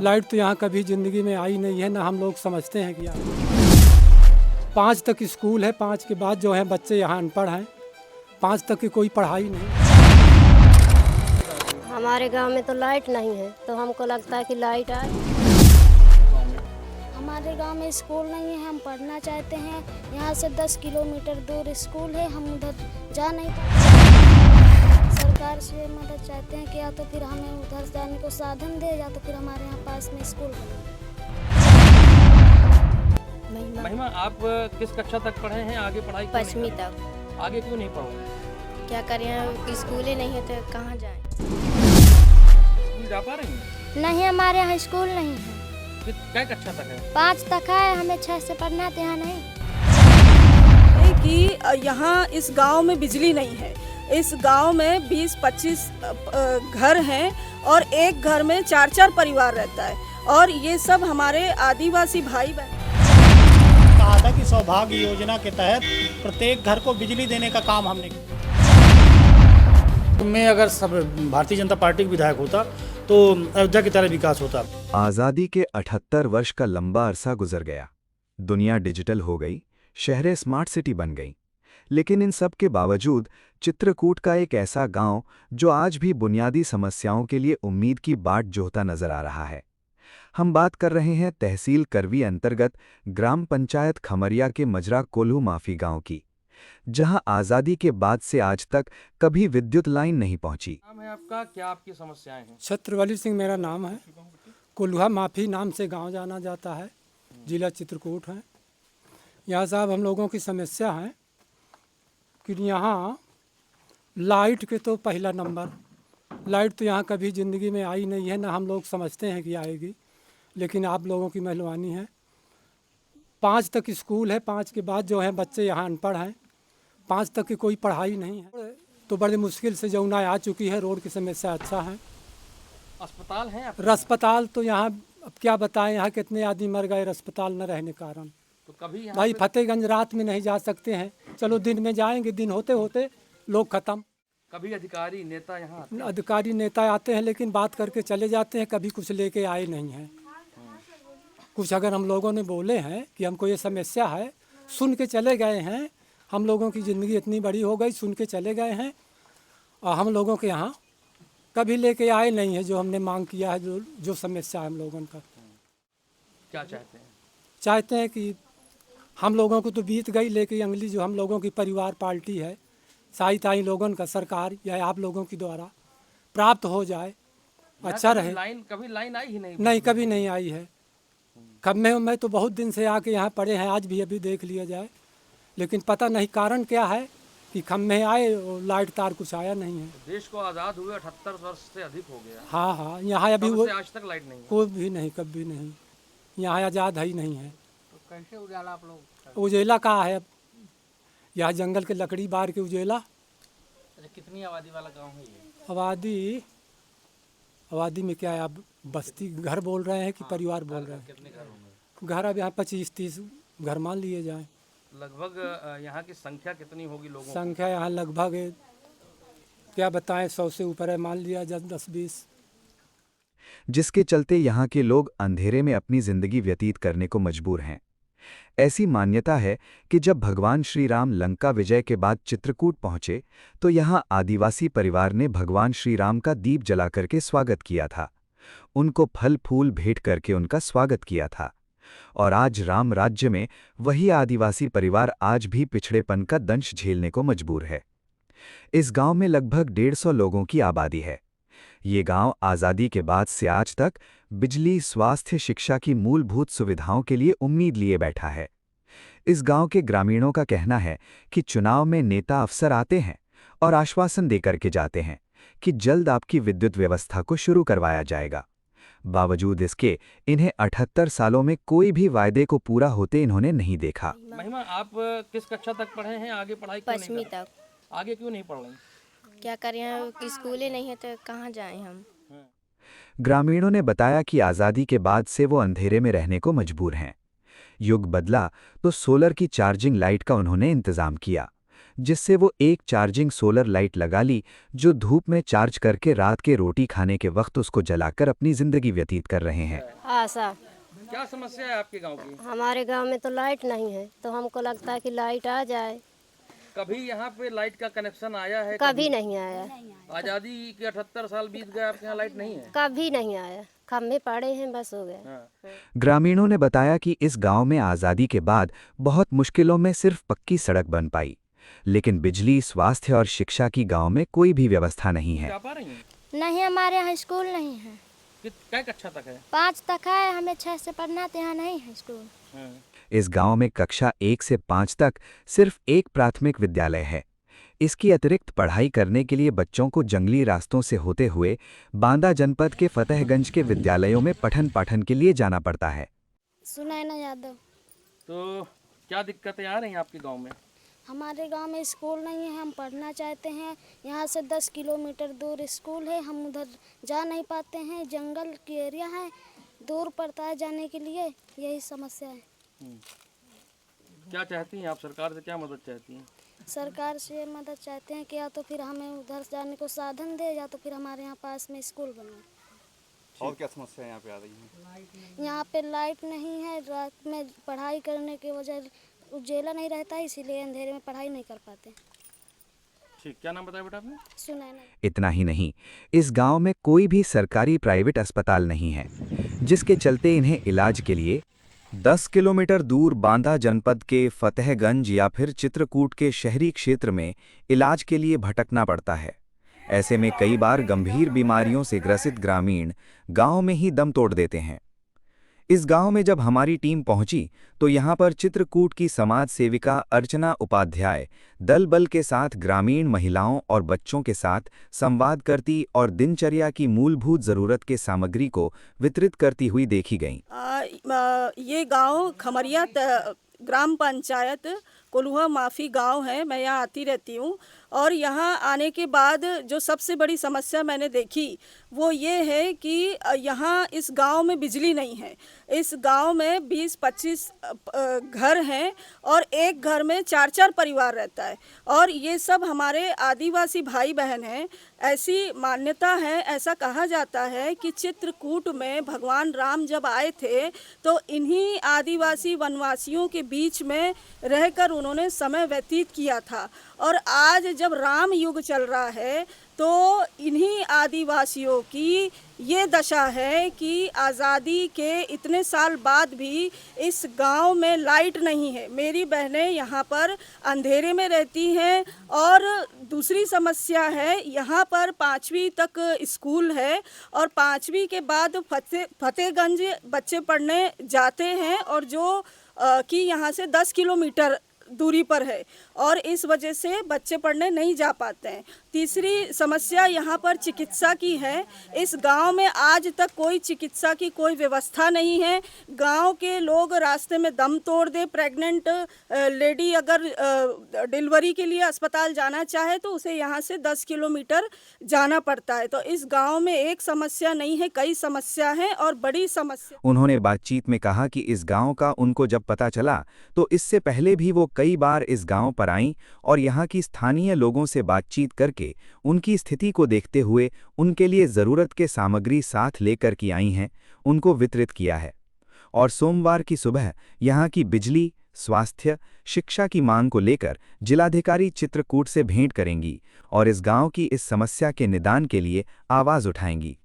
Light तो यहाँ कभी ज़िंदगी में आई नहीं है, ना हम लोग समझते हैं कि आई। 5 तक स्कूल है, 5 के बाद जो है बच्चे यहाँ अनपढ़ हैं। 5 तक की कोई पढ़ाई नहीं। हमारे गांव में तो लाइट नहीं है, तो हमको लगता है कि लाइट आए। हमारे गांव में स्कूल नहीं है, हम पढ़ना चाहते हैं। यहाँ से 10 किलोमीटर दूर स्कूल है, हम उधर जा नहीं पाते। सरकार से मदद चाहते हैं कि या तो फिर हमें उधर जाने को साधन दे, या तो फिर हमारे यहाँ पास में स्कूल बने। महिमा, आप किस कक्षा तक पढ़े हैं? आगे पढ़ाई 5वीं तक। आगे क्यों नहीं पढ़ोगे? क्या करें, स्कूल ही नहीं है तो कहाँ जाएं? स्कूल जा पा रही हैं? नहीं, हमारे यहाँ स्कूल नहीं है। क्या कक्षा तक है? 5 तक है, हमें 6 से पढ़ना तो यहाँ नहीं। कि यहाँ इस गांव में बिजली नहीं है। इस गांव में 20-25 घर हैं और एक घर में 4-4 परिवार रहता है, और ये सब हमारे आदिवासी भाई बहन। कहा था कि सौभाग्य योजना के तहत प्रत्येक घर को बिजली देने का काम हमने किया। मैं अगर सब भारतीय जनता पार्टी का विधायक होता तो अयोध्या की तरह विकास होता। आज़ादी के 78 वर्ष का लंबा अरसा गुजर गया। दुनिया डिजिटल हो गई, शहरें स्मार्ट सिटी बन गईं। लेकिन इन सब के बावजूद चित्रकूट का एक ऐसा गांव जो आज भी बुनियादी समस्याओं के लिए उम्मीद की बाट जोहता नजर आ रहा है। हम बात कर रहे हैं तहसील करवी अंतर्गत ग्राम पंचायत खमरिया के मजरा कोल्हू माफी गांव की, जहां आज़ादी के बाद से आज तक कभी विद्युत लाइन नहीं पहुंची। नाम है आपका, क्या आपकी समस्याएं हैं? छत्रवली सिंह मेरा नाम है। कोल्हुआ माफी नाम से गांव जाना जाता है, जिला चित्रकूट है। यहाँ साहब हम लोगों की समस्या है कि यहाँ लाइट के तो पहला नंबर, लाइट तो यहाँ कभी ज़िंदगी में आई नहीं है, ना हम लोग समझते हैं कि आएगी, लेकिन आप लोगों की मेहरबानी है। 5 तक स्कूल है, 5 के बाद जो है बच्चे यहाँ अनपढ़ हैं। 5 तक की कोई पढ़ाई नहीं है, तो बड़ी मुश्किल से जमुना आ चुकी है। रोड की समस्या अच्छा है। अस्पताल है? अस्पताल तो यहाँ अब क्या बताएं, यहाँ कितने आदमी मर गए अस्पताल न रहने के कारण। तो कभी भाई फतेहगंज रात में नहीं जा सकते हैं, चलो दिन में जाएंगे, दिन होते होते लोग ख़त्म। कभी अधिकारी नेता यहाँ आते हैं? अधिकारी नेता आते हैं लेकिन बात करके चले जाते हैं, कभी कुछ लेके आए नहीं हैं। कुछ अगर हम लोगों ने बोले हैं कि हमको ये समस्या है, सुन के चले गए हैं। हम लोगों की ज़िंदगी इतनी बड़ी हो गई, सुन के चले गए हैं, और हम लोगों के यहाँ कभी लेके आए नहीं है जो हमने मांग किया है, जो समस्या है हम लोगों का। क्या चाहते हैं? चाहते हैं कि हम लोगों को तो बीत गई, लेकिन अगली जो हम लोगों की परिवार पार्टी है, सहायताई लोगों का सरकार या आप लोगों के द्वारा प्राप्त हो जाए, अच्छा रहे। कभी लाइन आई ही नहीं? नहीं, कभी नहीं आई है। खम्भे में तो बहुत दिन से आके यहाँ पड़े हैं, आज भी अभी देख लिया जाए, लेकिन पता नहीं कारण क्या है कि खम्भे आए और लाइट तार कुछ आया नहीं है। देश को आज़ाद हुए 78 वर्ष से अधिक हो गया। हाँ हाँ, यहाँ अभी वो आज तक लाइट नहीं है? कोई भी नहीं, कभी नहीं, यहाँ आज़ाद ही नहीं है। तो कैसे उजाला आप लोग? उजेला कहाँ है? यहाँ जंगल के लकड़ी बार के उजेला। कितनी आबादी वाला गांव है ये? आबादी में क्या है, आप बस्ती घर बोल रहे हैं कि परिवार बोल रहे हैं? कितने घर होंगे? घर अब यहाँ 25-30 घर मान लिए जाएं। लगभग यहाँ की संख्या कितनी होगी लोगों की? संख्या यहाँ लगभग क्या बताएं, 100 से ऊपर है, मान लिया 10-20। जिसके चलते यहाँ के लोग अंधेरे में अपनी जिंदगी व्यतीत करने को मजबूर हैं। ऐसी मान्यता है कि जब भगवान श्री राम लंका विजय के बाद चित्रकूट पहुंचे तो यहाँ आदिवासी परिवार ने भगवान श्री राम का दीप जला करके स्वागत किया था, उनको फल फूल भेंट करके उनका स्वागत किया था। और आज राम राज्य में वही आदिवासी परिवार आज भी पिछड़ेपन का दंश झेलने को मजबूर है। इस गांव में लगभग 150 लोगों की आबादी है। ये गांव आज़ादी के बाद से आज तक बिजली, स्वास्थ्य, शिक्षा की मूलभूत सुविधाओं के लिए उम्मीद लिए बैठा है। इस गांव के ग्रामीणों का कहना है कि चुनाव में नेता अफसर आते हैं और आश्वासन देकर के जाते हैं कि जल्द आपकी विद्युत व्यवस्था को शुरू करवाया जाएगा। बावजूद इसके इन्हें 78 सालों में कोई भी वायदे को पूरा होते इन्होंने नहीं देखा। महिमा, आप किस कक्षा तक पढ़े हैं? आगे पढ़ाई क्यों नहीं 5वीं कर रहे? तक। आगे क्यों नहीं पढ़ रही? क्या करें, स्कूल ही नहीं है तो कहाँ जाएं हम? ग्रामीणों ने बताया कि आज़ादी के बाद से वो अंधेरे में रहने को मजबूर हैं। युग बदला तो सोलर की चार्जिंग लाइट का उन्होंने इंतजाम किया, जिससे वो एक चार्जिंग सोलर लाइट लगा ली, जो धूप में चार्ज करके रात के रोटी खाने के वक्त उसको जलाकर अपनी जिंदगी व्यतीत कर रहे हैं। आशा। क्या समस्या है आपके गांव की? हमारे गांव में तो लाइट नहीं है, तो हमको लगता है कि लाइट आ जाए। कभी यहाँ पे लाइट का कनेक्शन आया है? कभी नहीं आया। आज़ादी के 78 साल बीत गए, आपके यहाँ लाइट नहीं है? कभी नहीं आया, खम्भे पड़े हैं, बस हो गया। हाँ। ग्रामीणों ने बताया कि इस गांव में आज़ादी के बाद बहुत मुश्किलों में सिर्फ पक्की सड़क बन पाई, लेकिन बिजली, स्वास्थ्य और शिक्षा की गांव में कोई भी व्यवस्था नहीं है। क्या पा रही हैं? नहीं, हमारे यहाँ स्कूल नहीं है। क्या कक्षा तक है? 5 तक है, हमें 6 से पढ़ना, तो यहाँ नहीं है स्कूल। हाँ। इस गांव में कक्षा 1 से 5 तक सिर्फ एक प्राथमिक विद्यालय है। इसकी अतिरिक्त पढ़ाई करने के लिए बच्चों को जंगली रास्तों से होते हुए बांदा जनपद के फतेहगंज के विद्यालयों में पठन पाठन के लिए जाना पड़ता है। सुनैना यादव। तो क्या दिक्कतें आ रही हैं आपके गांव में? हमारे गांव में स्कूल नहीं है, हम पढ़ना चाहते हैं। यहाँ से 10 किलोमीटर दूर स्कूल है, हम उधर जा नहीं पाते हैं। जंगल की एरिया है, दूर पड़ता है जाने के लिए, यही समस्या है। क्या चाहती हैं आप? सरकार से क्या मदद चाहती हैं? सरकार से मदद चाहते हैं कि या तो फिर हमें उधर जाने को साधन दे, या तो फिर हमारे यहाँ पास में स्कूल बनाए। और क्या समस्या यहाँ पे आ रही है? यहाँ पे लाइट नहीं है, रात में पढ़ाई करने के वजह उजेला नहीं रहता है, इसीलिए अंधेरे में पढ़ाई नहीं कर पाते। ठीक, क्या नाम बताया बेटा आपने? सुनैना। इतना ही नहीं, इस गांव में कोई भी सरकारी प्राइवेट अस्पताल नहीं है, जिसके चलते इन्हें इलाज के लिए 10 किलोमीटर दूर बांदा जनपद के फतेहगंज या फिर चित्रकूट के शहरी क्षेत्र में इलाज के लिए भटकना पड़ता है। ऐसे में कई बार गंभीर बीमारियों से ग्रसित ग्रामीण गांव में ही दम तोड़ देते हैं। इस गांव में जब हमारी टीम पहुंची तो यहां पर चित्रकूट की समाज सेविका अर्चना उपाध्याय दल बल के साथ ग्रामीण महिलाओं और बच्चों के साथ संवाद करती और दिनचर्या की मूलभूत जरूरत के सामग्री को वितरित करती हुई देखी गईं। ये गांव खमरिया ग्राम पंचायत कोल्हुआ माफी गांव है। मैं यहाँ आती रहती हूँ और यहाँ आने के बाद जो सबसे बड़ी समस्या मैंने देखी वो ये है कि यहाँ इस गांव में बिजली नहीं है। इस गांव में 20-25 घर हैं और एक घर में 4-4 परिवार रहता है और ये सब हमारे आदिवासी भाई बहन हैं। ऐसी मान्यता है, ऐसा कहा जाता है कि चित्रकूट में भगवान राम जब आए थे तो इन्हीं आदिवासी वनवासियों के बीच में रहकर उन्होंने समय व्यतीत किया था और आज जब राम युग चल रहा है तो इन्हीं आदिवासियों की ये दशा है कि आज़ादी के इतने साल बाद भी इस गांव में लाइट नहीं है। मेरी बहनें यहाँ पर अंधेरे में रहती हैं और दूसरी समस्या है, यहाँ पर 5वीं तक स्कूल है और 5वीं के बाद फतेहगंज बच्चे पढ़ने जाते हैं और जो कि यहाँ से 10 किलोमीटर दूरी पर है और इस वजह से बच्चे पढ़ने नहीं जा पाते हैं। तीसरी समस्या यहाँ पर चिकित्सा की है। इस गांव में आज तक कोई चिकित्सा की कोई व्यवस्था नहीं है। गांव के लोग रास्ते में दम तोड़ दे, प्रेग्नेंट लेडी अगर डिलीवरी के लिए अस्पताल जाना चाहे तो उसे यहाँ से 10 किलोमीटर जाना पड़ता है। तो इस गांव में एक समस्या नहीं है, कई समस्या हैं और बड़ी समस्या। उन्होंने बातचीत में कहा कि इस गांव का उनको जब पता चला तो इससे पहले भी वो कई बार इस गांव पर आईं और यहाँ की स्थानीय लोगों से बातचीत करके उनकी स्थिति को देखते हुए उनके लिए ज़रूरत के सामग्री साथ लेकर की आई हैं, उनको वितरित किया है और सोमवार की सुबह यहाँ की बिजली, स्वास्थ्य, शिक्षा की मांग को लेकर जिलाधिकारी चित्रकूट से भेंट करेंगी और इस गांव की इस समस्या के निदान के लिए आवाज़ उठाएंगी।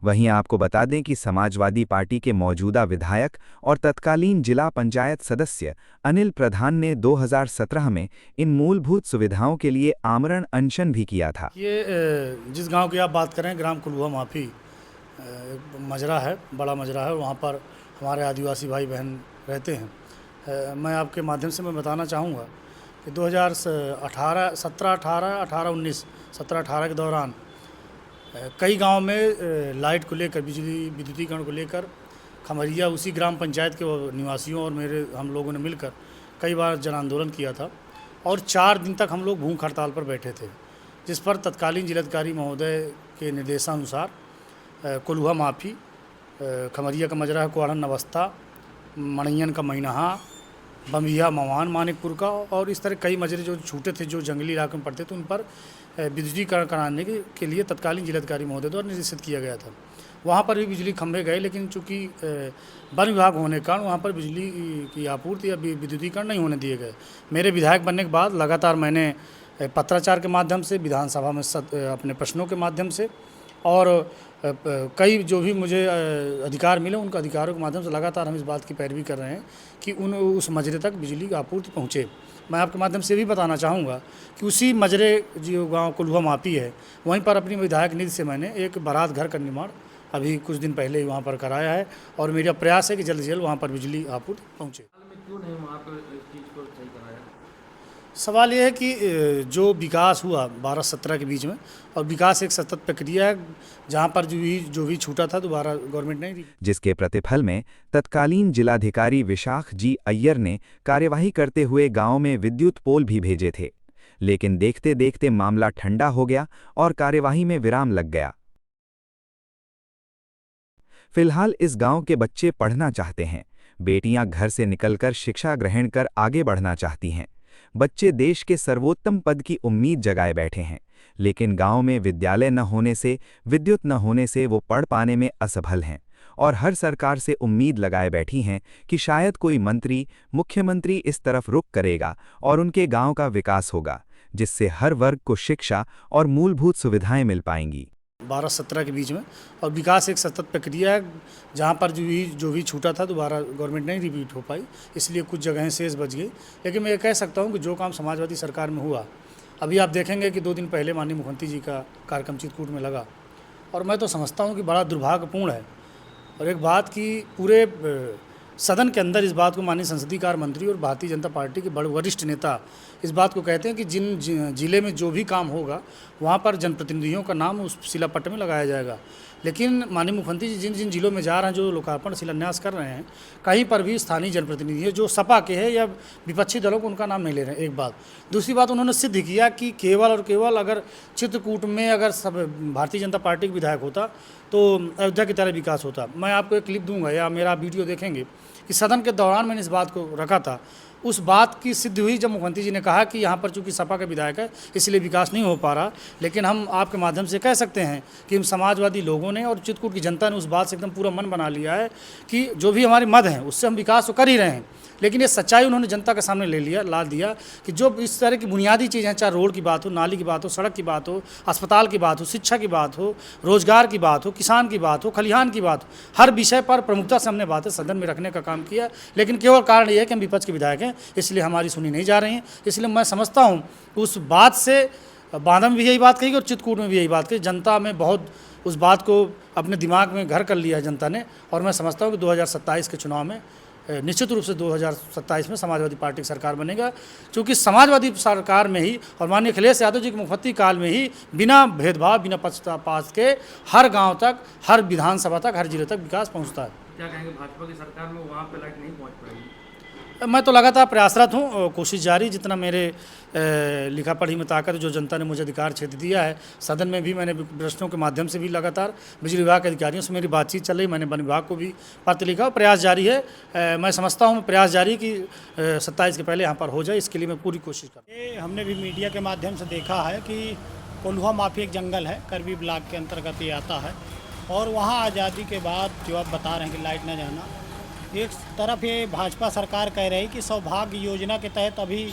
वहीं आपको बता दें कि समाजवादी पार्टी के मौजूदा विधायक और तत्कालीन जिला पंचायत सदस्य अनिल प्रधान ने 2017 में इन मूलभूत सुविधाओं के लिए आमरण अनशन भी किया था। ये जिस गांव की आप बात करें, ग्राम कोल्हुआ माफी मजरा है, बड़ा मजरा है, वहाँ पर हमारे आदिवासी भाई बहन रहते हैं। मैं आपके माध्यम से मैं बताना चाहूँगा कि 17-18 के दौरान कई गांव में लाइट को लेकर, बिजली विद्युतीकरण को लेकर खमरिया उसी ग्राम पंचायत के निवासियों और हम लोगों ने मिलकर कई बार जन आंदोलन किया था और 4 दिन तक हम लोग भूख हड़ताल पर बैठे थे, जिस पर तत्कालीन जिलाधिकारी महोदय के निर्देशानुसार कोल्हुआ माफी, खमरिया का मजरा, कुआड़न नवस्ता, मणियन का महीनहा, बम्बिया, मवान, मानिकपुर का, और इस तरह कई मजरे जो छूटे थे जो जंगली इलाकों में पड़ते थे उन पर विद्युतीकरण कराने के लिए तत्कालीन जिलाधिकारी महोदय द्वारा निर्देशित किया गया था। वहाँ पर भी बिजली खंभे गए, लेकिन चूँकि वन विभाग होने के कारण वहाँ पर बिजली की आपूर्ति या विद्युतीकरण नहीं होने दिए गए। मेरे विधायक बनने के बाद लगातार मैंने पत्राचार के माध्यम से, विधानसभा में अपने प्रश्नों के माध्यम से और कई जो भी मुझे अधिकार मिले उनके अधिकारों के माध्यम से लगातार हम इस बात की पैरवी कर रहे हैं कि उस मजरे तक बिजली की आपूर्ति पहुँचे। मैं आपके माध्यम से भी बताना चाहूँगा कि उसी मजरे जो गांव कोल्हुआ मापी है, वहीं पर अपनी विधायक निधि से मैंने एक बारात घर का निर्माण अभी कुछ दिन पहले ही वहाँ पर कराया है और मेरा प्रयास है कि जल्द से जल्द वहाँ पर बिजली आपूर्ति पहुँचे। क्यों नहीं वहाँ पर इस चीज़ को सही कराया? सवाल यह है कि जो विकास हुआ 12-17 के बीच में, और विकास एक सतत प्रक्रिया है, जहाँ पर जो भी छूटा था दोबारा गवर्नमेंट नहीं दी। जिसके प्रतिफल में तत्कालीन जिलाधिकारी विशाख जी अय्यर ने कार्यवाही करते हुए गांव में विद्युत पोल भी भेजे थे, लेकिन देखते देखते मामला ठंडा हो गया और कार्यवाही में विराम लग गया। फिलहाल इस गांव के बच्चे पढ़ना चाहते हैं, बेटियां घर से निकलकर शिक्षा ग्रहण कर आगे बढ़ना चाहती हैं। बच्चे देश के सर्वोत्तम पद की उम्मीद जगाए बैठे हैं, लेकिन गांव में विद्यालय न होने से, विद्युत न होने से वो पढ़ पाने में असफल हैं और हर सरकार से उम्मीद लगाए बैठी हैं कि शायद कोई मंत्री, मुख्यमंत्री इस तरफ रुख करेगा और उनके गांव का विकास होगा, जिससे हर वर्ग को शिक्षा और मूलभूत सुविधाएं मिल पाएंगी। 12-17 के बीच में, और विकास एक सतत प्रक्रिया है, जहाँ पर जो भी छूटा था दोबारा गवर्नमेंट नहीं रिपीट हो पाई, इसलिए कुछ जगहें शेष बच गई। लेकिन मैं ये कह सकता हूँ कि जो काम समाजवादी सरकार में हुआ, अभी आप देखेंगे कि 2 दिन पहले माननीय मुख्यमंत्री जी का कार्यक्रम चित्रकूट में लगा, और मैं तो समझता हूँ कि बड़ा दुर्भाग्यपूर्ण है। और एक बात की पूरे सदन के अंदर इस बात को माननीय संसदीय कार्य मंत्री और भारतीय जनता पार्टी के बड़े वरिष्ठ नेता इस बात को कहते हैं कि जिन जिले में जो भी काम होगा वहाँ पर जनप्रतिनिधियों का नाम उस शिलापट्ट में लगाया जाएगा। लेकिन माननीय मुख्यमंत्री जी जिन जिन जिलों में जा रहे हैं, जो लोकार्पण शिलान्यास कर रहे हैं, कहीं पर भी स्थानीय जनप्रतिनिधि जो सपा के हैं या विपक्षी दलों को उनका नाम नहीं ले रहे हैं। एक बात। दूसरी बात, उन्होंने सिद्ध किया कि केवल और केवल अगर चित्रकूट में अगर सब भारतीय जनता पार्टी का विधायक होता तो अयोध्या की तरह विकास होता। मैं आपको एक क्लिप दूंगा या मेरा वीडियो देखेंगे कि सदन के दौरान मैंने इस बात को रखा था। उस बात की सिद्ध हुई जब मुख्यमंत्री जी ने कहा कि यहाँ पर चूंकि सपा का विधायक है इसलिए विकास नहीं हो पा रहा। लेकिन हम आपके माध्यम से कह सकते हैं कि हम समाजवादी लोगों ने और चित्रकूट की जनता ने उस बात से एकदम पूरा मन बना लिया है कि जो भी हमारी मद हैं उससे हम विकास तो कर ही रहे हैं, लेकिन ये सच्चाई उन्होंने जनता के सामने ला दिया कि जो इस तरह की बुनियादी चीज़ें, चाहे रोड की बात हो, नाली की बात हो, सड़क की बात हो, अस्पताल की बात हो, शिक्षा की बात हो, रोजगार की बात हो, किसान की बात हो, खलिहान की बात हो, हर विषय पर प्रमुखता से हमने बातें सदन में रखने का काम किया। लेकिन केवल कारण ये है कि हम विपक्ष के विधायक हैं, इसलिए हमारी सुनी नहीं जा रही हैं। इसलिए मैं समझता हूँ उस बात से बांदा में भी यही बात कही और चित्रकूट में भी यही बात कही। जनता में बहुत उस बात को अपने दिमाग में घर कर लिया है जनता ने, और मैं समझता हूँ कि 2027 के चुनाव में निश्चित रूप से 2027 में समाजवादी पार्टी की सरकार बनेगा, क्योंकि समाजवादी सरकार में ही और माननीय अखिलेश यादव जी के मुख्यमंत्री काल में ही बिना भेदभाव, बिना पक्षपात के हर गांव तक, हर विधानसभा तक, हर जिले तक विकास पहुंचता है। क्या कहेंगे, भाजपा की सरकार में वहाँ पे लाइट नहीं पहुँच पाएगी? मैं तो लगातार प्रयासरत हूँ, कोशिश जारी, जितना मेरे लिखा पढ़ी में ताकत, जो जनता ने मुझे अधिकार क्षेत्र दिया है। सदन में भी मैंने प्रश्नों के माध्यम से भी लगातार बिजली विभाग के अधिकारियों से मेरी बातचीत चल रही, मैंने वन विभाग को भी पत्र लिखा, प्रयास जारी है। मैं समझता हूँ प्रयास जारी कि 27 के पहले यहाँ पर हो जाए, इसके लिए मैं पूरी कोशिश करूँ। हमने भी मीडिया के माध्यम से देखा है कि कोल्हुआ माफी एक जंगल है, करवी ब्लॉक के अंतर्गत ये आता है, और वहाँ आज़ादी के बाद जो आप बता रहे हैं कि लाइट न जाना, एक तरफ ये भाजपा सरकार कह रही कि सौभाग्य योजना के तहत, अभी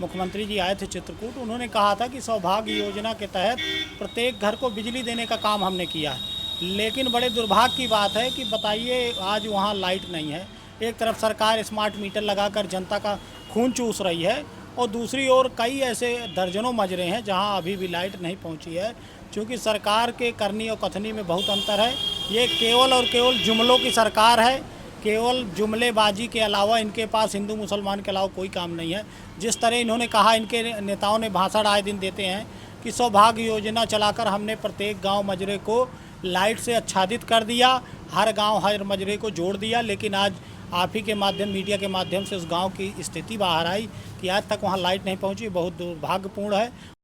मुख्यमंत्री जी आए थे चित्रकूट, उन्होंने कहा था कि सौभाग्य योजना के तहत प्रत्येक घर को बिजली देने का काम हमने किया है। लेकिन बड़े दुर्भाग्य की बात है कि बताइए आज वहाँ लाइट नहीं है। एक तरफ सरकार स्मार्ट मीटर लगाकर जनता का खून चूस रही है, और दूसरी ओर कई ऐसे दर्जनों मजरे हैं जहाँ अभी भी लाइट नहीं पहुँची है। चूँकि सरकार के करनी और कथनी में बहुत अंतर है। ये केवल और केवल जुमलों की सरकार है, केवल जुमलेबाजी के अलावा इनके पास हिंदू मुसलमान के अलावा कोई काम नहीं है। जिस तरह इन्होंने कहा, इनके नेताओं ने भाषण आए दिन देते हैं कि सौभाग्य योजना चलाकर हमने प्रत्येक गांव मजरे को लाइट से आच्छादित कर दिया, हर गांव हर मजरे को जोड़ दिया। लेकिन आज आप ही के माध्यम, मीडिया के माध्यम से उस गांव की स्थिति बाहर आई कि आज तक वहां लाइट नहीं पहुंची। बहुत दुर्भाग्यपूर्ण है।